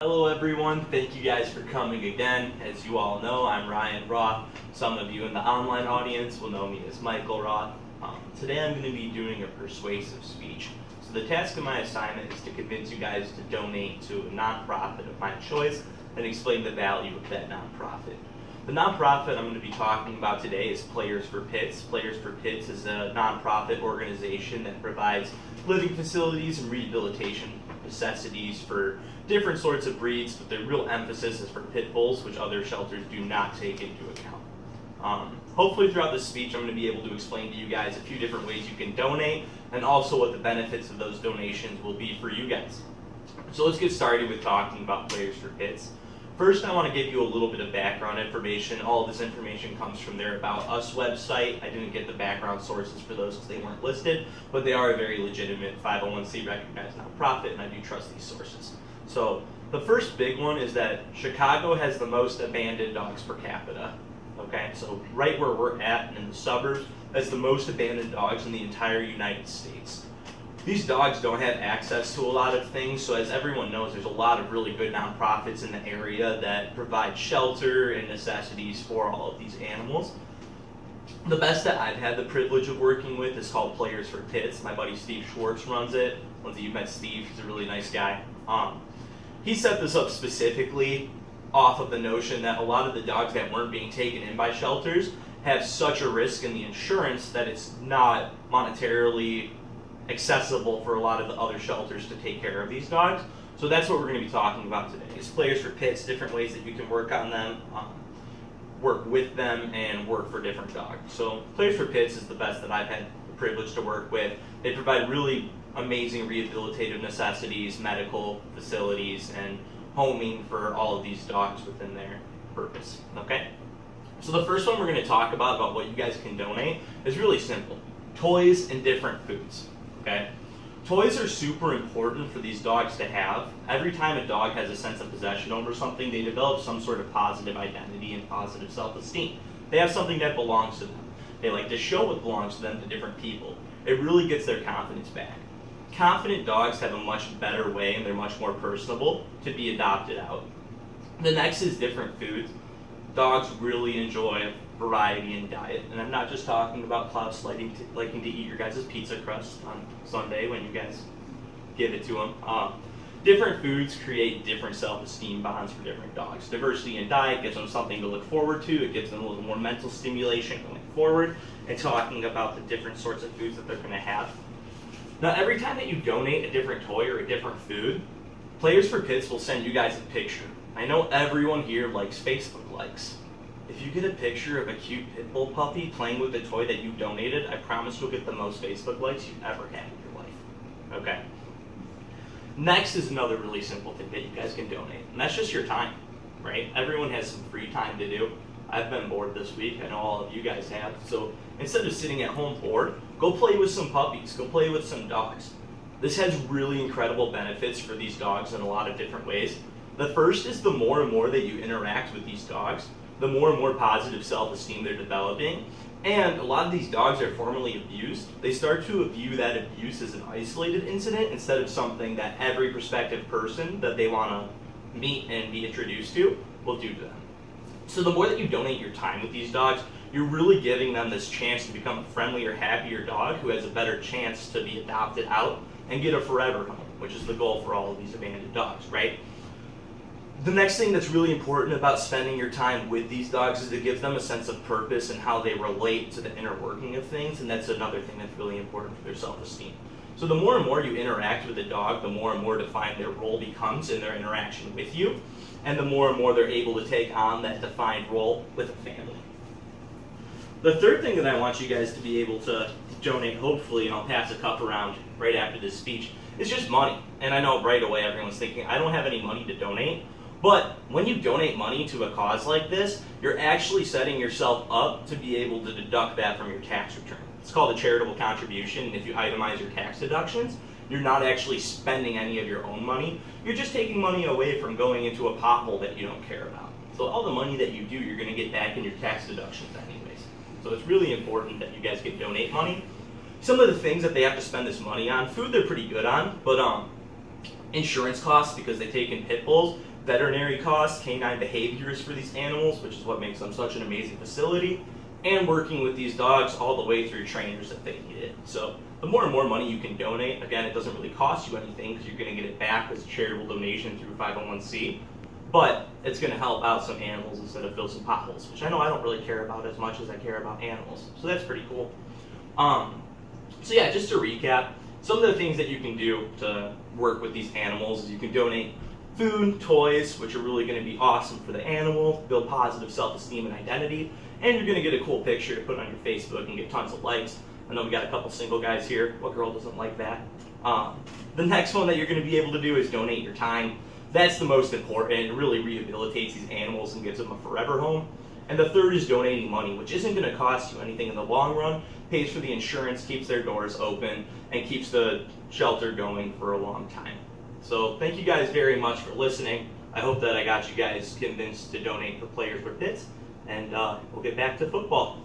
Hello everyone, thank you guys for coming again. As you all know, I'm Ryan Roth. Some of you in the online audience will know me as Michael Roth. Today I'm going to be doing a persuasive speech. So the task of my assignment is to convince you guys to donate to a nonprofit of my choice and explain the value of that nonprofit. The nonprofit I'm going to be talking about today is Players for Pits. Players for Pits is a nonprofit organization that provides living facilities and rehabilitation necessities for different sorts of breeds, but the real emphasis is for pit bulls, which other shelters do not take into account. Hopefully throughout this speech I'm going to be able to explain to you guys a few different ways you can donate and also what the benefits of those donations will be for you guys. So let's get started with talking about Players for Pits. First, I want to give you a little bit of background information. All of this information comes from their About Us website. I didn't get the background sources for those because they weren't listed, but they are a very legitimate 501c recognized nonprofit, and I do trust these sources. So the first big one is that Chicago has the most abandoned dogs per capita. Okay, so right where we're at in the suburbs has the most abandoned dogs in the entire United States. These dogs don't have access to a lot of things, so as everyone knows, there's a lot of really good nonprofits in the area that provide shelter and necessities for all of these animals. The best that I've had the privilege of working with is called Players for Pits. My buddy Steve Schwartz runs it. Once you've met Steve, he's a really nice guy. He set this up specifically off of the notion that a lot of the dogs that weren't being taken in by shelters have such a risk in the insurance that it's not monetarily accessible for a lot of the other shelters to take care of these dogs. So that's what we're going to be talking about today. It's Players for Pits, different ways that you can work on them, work with them, and work for different dogs. So Players for Pits is the best that I've had the privilege to work with. They provide really amazing rehabilitative necessities, medical facilities, and homing for all of these dogs within their purpose. Okay? So the first one we're going to talk about what you guys can donate is really simple. Toys and different foods. Okay? Toys are super important for these dogs to have. Every time a dog has a sense of possession over something, they develop some sort of positive identity and positive self-esteem. They have something that belongs to them. They like to show what belongs to them to different people. It really gets their confidence back. Confident dogs have a much better way, and they're much more personable, to be adopted out. The next is different foods. Dogs really enjoy variety in diet, and I'm not just talking about Klaus liking to eat your guys' pizza crust on Sunday when you guys give it to them. Different foods create different self-esteem bonds for different dogs. Diversity in diet gives them something to look forward to. It gives them a little more mental stimulation going forward and talking about the different sorts of foods that they're going to have. Now, every time that you donate a different toy or a different food, Players for Pits will send you guys a picture. I know everyone here likes Facebook likes. If you get a picture of a cute pit bull puppy playing with the toy that you donated, I promise you'll get the most Facebook likes you've ever had in your life. Okay. Next is another really simple thing that you guys can donate, and that's just your time, right? Everyone has some free time to do. I've been bored this week. I know all of you guys have. So instead of sitting at home bored, go play with some puppies. Go play with some dogs. This has really incredible benefits for these dogs in a lot of different ways. The first is the more and more that you interact with these dogs, the more and more positive self-esteem they're developing. And a lot of these dogs are formerly abused. They start to view that abuse as an isolated incident instead of something that every prospective person that they want to meet and be introduced to will do to them. So the more that you donate your time with these dogs, you're really giving them this chance to become a friendlier, happier dog who has a better chance to be adopted out and get a forever home, which is the goal for all of these abandoned dogs, right? The next thing that's really important about spending your time with these dogs is it gives them a sense of purpose and how they relate to the inner working of things, and that's another thing that's really important for their self-esteem. So the more and more you interact with a dog, the more and more defined their role becomes in their interaction with you, and the more they're able to take on that defined role with a family. The third thing that I want you guys to be able to donate, hopefully, and I'll pass a cup around right after this speech, is just money. And I know right away everyone's thinking, I don't have any money to donate. But when you donate money to a cause like this, you're actually setting yourself up to be able to deduct that from your tax return. It's called a charitable contribution, and if you itemize your tax deductions, you're not actually spending any of your own money. You're just taking money away from going into a pothole that you don't care about. So all the money that you do, you're going to get back in your tax deductions anyways. So it's really important that you guys can donate money. Some of the things that they have to spend this money on, food they're pretty good on, but insurance costs because they take in pit bulls, veterinary costs, canine behaviors for these animals, which is what makes them such an amazing facility, and working with these dogs all the way through trainers if they need it. So the more and more money you can donate, again, it doesn't really cost you anything because you're going to get it back as a charitable donation through 501c, but it's going to help out some animals instead of fill some potholes, which I know I don't really care about as much as I care about animals. So that's pretty cool. So yeah, just to recap, some of the things that you can do to work with these animals is you can donate food, toys, which are really going to be awesome for the animal, build positive self-esteem and identity, and you're going to get a cool picture to put on your Facebook and get tons of likes. I know we got a couple single guys here. What girl doesn't like that? The next one that you're going to be able to do is donate your time. That's the most important. It really rehabilitates these animals and gives them a forever home. And the third is donating money, which isn't going to cost you anything in the long run, pays for the insurance, keeps their doors open, and keeps the shelter going for a long time. So thank you guys very much for listening. I hope that I got you guys convinced to donate for players for pits, and we'll get back to football.